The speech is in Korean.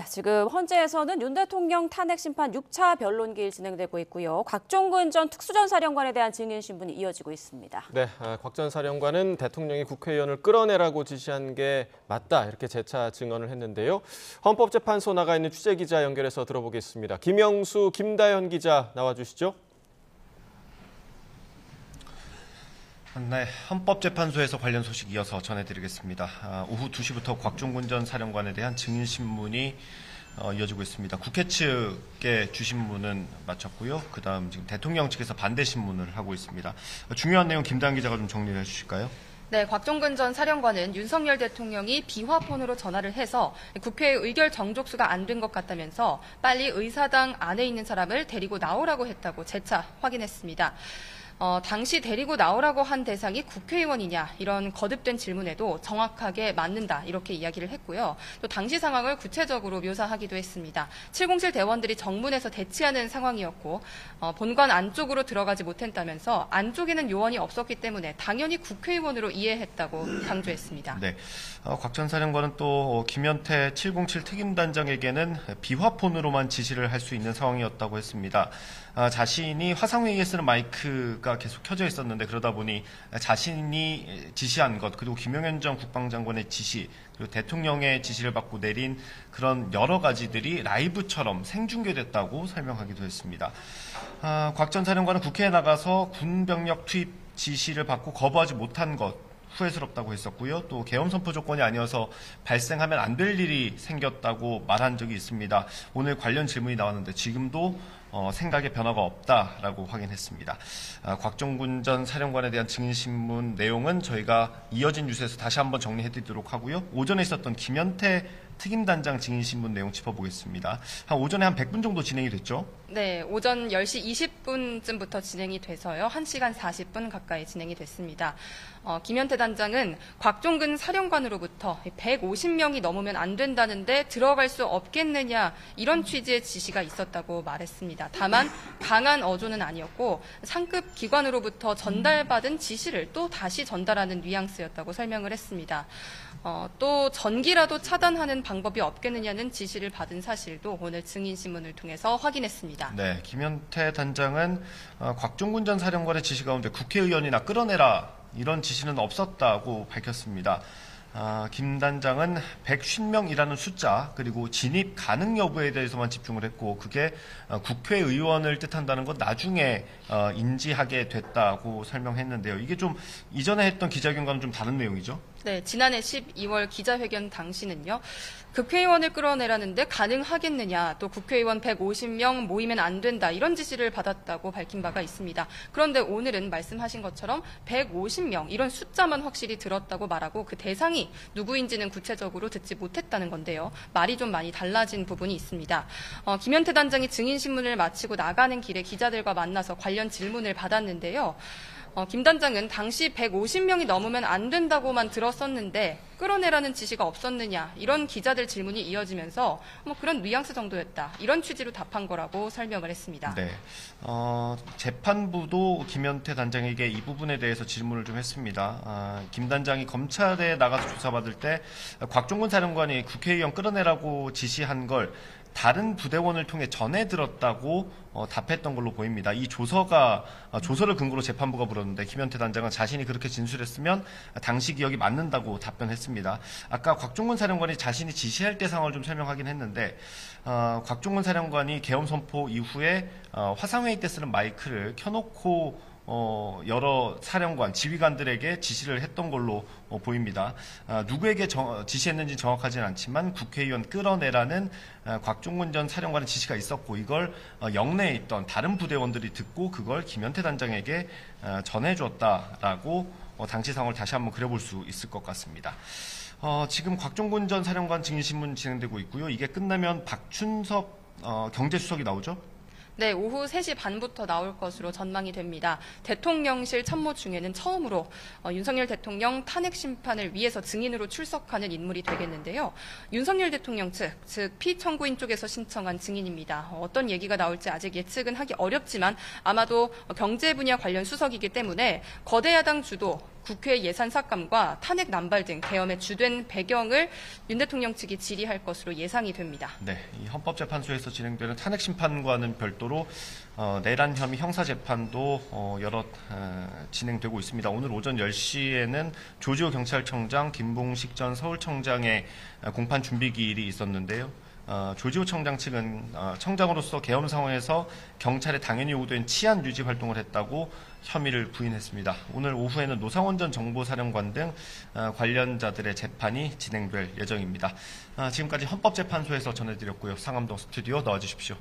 지금 헌재에서는 윤 대통령 탄핵 심판 6차 변론기일 진행되고 있고요. 곽종근 전 특수전 사령관에 대한 증인 신문이 이어지고 있습니다. 네, 곽 전 사령관은 대통령이 국회의원을 끌어내라고 지시한 게 맞다 이렇게 재차 증언을 했는데요. 헌법재판소 나가 있는 취재기자 연결해서 들어보겠습니다. 김영수, 김다현 기자 나와주시죠. 네, 헌법재판소에서 관련 소식 이어서 전해드리겠습니다. 오후 2시부터 곽종근 전 사령관에 대한 증인신문이 이어지고 있습니다. 국회 측의 주신문은 마쳤고요. 그다음 지금 대통령 측에서 반대 신문을 하고 있습니다. 중요한 내용 김다은 기자가 좀 정리를 해주실까요? 네, 곽종근 전 사령관은 윤석열 대통령이 비화폰으로 전화를 해서 국회의 의결 정족수가 안 된 것 같다면서 빨리 의사당 안에 있는 사람을 데리고 나오라고 했다고 재차 확인했습니다. 당시 데리고 나오라고 한 대상이 국회의원이냐 이런 거듭된 질문에도 정확하게 맞는다 이렇게 이야기를 했고요. 또 당시 상황을 구체적으로 묘사하기도 했습니다. 707 대원들이 정문에서 대치하는 상황이었고 본관 안쪽으로 들어가지 못했다면서 안쪽에는 요원이 없었기 때문에 당연히 국회의원으로 이해했다고 강조했습니다. 네, 곽 전 사령관은 또 김현태 707 특임단장에게는 비화폰으로만 지시를 할 수 있는 상황이었다고 했습니다. 자신이 화상회의에 쓰는 마이크가 계속 켜져 있었는데 그러다 보니 자신이 지시한 것 그리고 김용현 전 국방장관의 지시 그리고 대통령의 지시를 받고 내린 그런 여러 가지들이 라이브처럼 생중계됐다고 설명하기도 했습니다. 곽 전 사령관은 국회에 나가서 군병력 투입 지시를 받고 거부하지 못한 것 후회스럽다고 했었고요. 또 계엄 선포 조건이 아니어서 발생하면 안 될 일이 생겼다고 말한 적이 있습니다. 오늘 관련 질문이 나왔는데 지금도 생각에 변화가 없다라고 확인했습니다. 곽종근 전 사령관에 대한 증인신문 내용은 저희가 이어진 뉴스에서 다시 한번 정리해드리도록 하고요. 오전에 있었던 김현태 특임단장 증인신문 내용 짚어보겠습니다. 오전에 한 100분 정도 진행이 됐죠? 네, 오전 10시 20분쯤부터 진행이 돼서요. 1시간 40분 가까이 진행이 됐습니다. 김현태 단장은 곽종근 사령관으로부터 150명이 넘으면 안 된다는데 들어갈 수 없겠느냐 이런 취지의 지시가 있었다고 말했습니다. 다만 강한 어조는 아니었고 상급 기관으로부터 전달받은 지시를 또 다시 전달하는 뉘앙스였다고 설명을 했습니다. 또 전기라도 차단하는 방법이 없겠느냐는 지시를 받은 사실도 오늘 증인신문을 통해서 확인했습니다. 네, 김현태 단장은 곽종근 전 사령관의 지시 가운데 국회의원이나 끌어내라 이런 지시는 없었다고 밝혔습니다. 김 단장은 150명이라는 숫자 그리고 진입 가능 여부에 대해서만 집중을 했고 그게 국회의원을 뜻한다는 건 나중에 인지하게 됐다고 설명했는데요. 이게 좀 이전에 했던 기자회견과는 좀 다른 내용이죠? 네, 지난해 12월 기자회견 당시는요. 국회의원을 끌어내라는데 가능하겠느냐, 또 국회의원 150명 모이면 안 된다 이런 지시를 받았다고 밝힌 바가 있습니다. 그런데 오늘은 말씀하신 것처럼 150명 이런 숫자만 확실히 들었다고 말하고 그 대상이 누구인지는 구체적으로 듣지 못했다는 건데요. 말이 좀 많이 달라진 부분이 있습니다. 김현태 단장이 증인신문을 마치고 나가는 길에 기자들과 만나서 관련 질문을 받았는데요. 김 단장은 당시 150명이 넘으면 안 된다고만 들었었는데 끌어내라는 지시가 없었느냐 이런 기자들 질문이 이어지면서 그런 뉘앙스 정도였다 이런 취지로 답한 거라고 설명을 했습니다. 네, 재판부도 김현태 단장에게 이 부분에 대해서 질문을 좀 했습니다. 김 단장이 검찰에 나가서 조사받을 때 곽종근 사령관이 국회의원 끌어내라고 지시한 걸 다른 부대원을 통해 전해 들었다고 답했던 걸로 보입니다. 이 조서를 근거로 재판부가 물었는데 김현태 단장은 자신이 그렇게 진술했으면 당시 기억이 맞는다고 답변했습니다. 아까 곽종근 사령관이 자신이 지시할 때 상황을 좀 설명하긴 했는데 곽종근 사령관이 계엄 선포 이후에 화상회의 때 쓰는 마이크를 켜놓고 여러 사령관, 지휘관들에게 지시를 했던 걸로 보입니다. 누구에게 지시했는지 정확하지는 않지만 국회의원 끌어내라는 곽종근 전 사령관의 지시가 있었고 이걸 영내에 있던 다른 부대원들이 듣고 그걸 김현태 단장에게 전해줬다라고 당시 상황을 다시 한번 그려볼 수 있을 것 같습니다. 지금 곽종근 전 사령관 증인신문 진행되고 있고요. 이게 끝나면 박춘섭 경제수석이 나오죠? 네, 오후 3시 반부터 나올 것으로 전망이 됩니다. 대통령실 참모 중에는 처음으로 윤석열 대통령 탄핵 심판을 위해서 증인으로 출석하는 인물이 되겠는데요. 윤석열 대통령 측, 즉 피청구인 쪽에서 신청한 증인입니다. 어떤 얘기가 나올지 아직 예측은 하기 어렵지만 아마도 경제 분야 관련 수석이기 때문에 거대 야당 주도 국회 예산 삭감과 탄핵 남발 등 계엄의 주된 배경을 윤 대통령 측이 질의할 것으로 예상이 됩니다. 네, 이 헌법재판소에서 진행되는 탄핵 심판과는 별도로 내란 혐의 형사 재판도 여러 진행되고 있습니다. 오늘 오전 10시에는 조지호 경찰청장, 김봉식 전 서울청장의 공판 준비 기일이 있었는데요. 조지호 청장 측은 청장으로서 계엄 상황에서 경찰에 당연히 요구된 치안 유지 활동을 했다고 혐의를 부인했습니다. 오늘 오후에는 노상원 전 정보사령관 등 관련자들의 재판이 진행될 예정입니다. 지금까지 헌법재판소에서 전해드렸고요. 상암동 스튜디오 나와주십시오.